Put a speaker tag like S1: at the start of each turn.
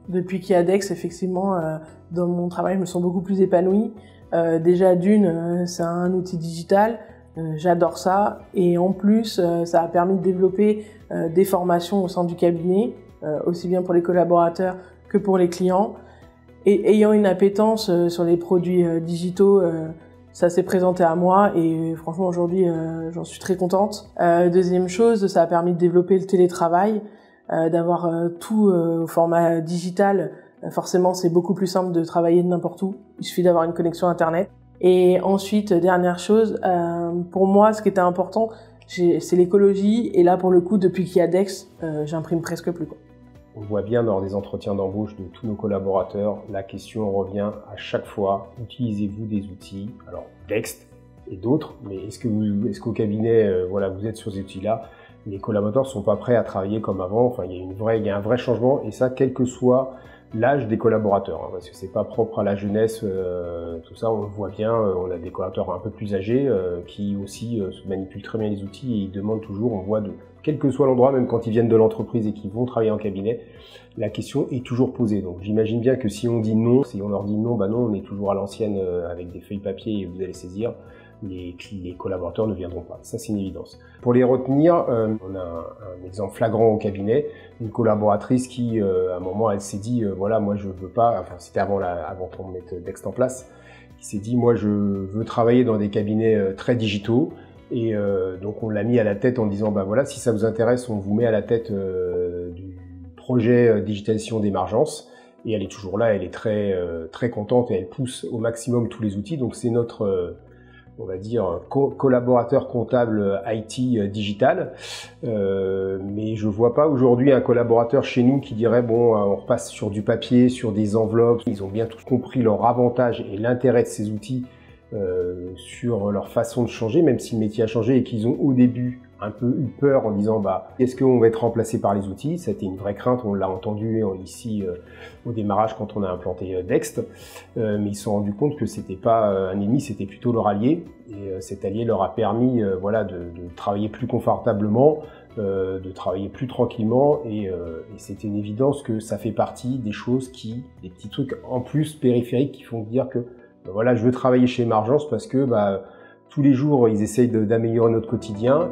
S1: Depuis qu'il y a Dext, effectivement, dans mon travail, je me sens beaucoup plus épanouie. Déjà d'une, c'est un outil digital, j'adore ça. Et en plus, ça a permis de développer des formations au sein du cabinet, aussi bien pour les collaborateurs que pour les clients. Et ayant une appétence sur les produits digitaux, ça s'est présenté à moi et franchement aujourd'hui j'en suis très contente. Deuxième chose, ça a permis de développer le télétravail, d'avoir tout au format digital. Forcément c'est beaucoup plus simple de travailler de n'importe où, il suffit d'avoir une connexion internet. Et ensuite, dernière chose, pour moi ce qui était important c'est l'écologie, et là pour le coup depuis qu'il y a Dext, j'imprime presque plus quoi.
S2: On voit bien lors des entretiens d'embauche de tous nos collaborateurs, la question revient à chaque fois, utilisez-vous des outils, alors Dext et d'autres, mais est-ce qu'au cabinet, voilà, vous êtes sur ces outils-là? Les collaborateurs ne sont pas prêts à travailler comme avant, enfin il y a un vrai changement, et ça quel que soit l'âge des collaborateurs, hein, parce que c'est pas propre à la jeunesse, tout ça on le voit bien, on a des collaborateurs un peu plus âgés qui aussi manipulent très bien les outils et ils demandent toujours, on voit quel que soit l'endroit, même quand ils viennent de l'entreprise et qu'ils vont travailler en cabinet, la question est toujours posée. Donc j'imagine bien que si on dit non, si on leur dit non, bah non, on est toujours à l'ancienne avec des feuilles papier et vous allez saisir, les collaborateurs ne viendront pas. Ça, c'est une évidence. Pour les retenir, on a un exemple flagrant au cabinet, une collaboratrice qui, à un moment, elle s'est dit, voilà, moi je veux pas, enfin c'était avant qu'on mette Dext en place, qui s'est dit, moi je veux travailler dans des cabinets très digitaux. Et donc on l'a mis à la tête en disant, bah voilà, si ça vous intéresse, on vous met à la tête du projet digitalisation d'émergence. Et elle est toujours là, elle est très contente et elle pousse au maximum tous les outils. Donc c'est notre, on va dire, collaborateur comptable IT digital. Mais je vois pas aujourd'hui un collaborateur chez nous qui dirait, bon, on repasse sur du papier, sur des enveloppes. Ils ont bien tous compris leur avantage et l'intérêt de ces outils sur leur façon de changer, même si le métier a changé et qu'ils ont au début un peu eu peur en disant bah est-ce qu'on va être remplacé par les outils? C'était une vraie crainte, on l'a entendu ici au démarrage quand on a implanté Dext, mais ils se sont rendus compte que c'était pas un ennemi, c'était plutôt leur allié, et cet allié leur a permis voilà, de travailler plus confortablement, de travailler plus tranquillement, et c'était une évidence que ça fait partie des choses des petits trucs en plus périphériques qui font dire que voilà, je veux travailler chez Emergence parce que tous les jours, ils essayent d'améliorer notre quotidien.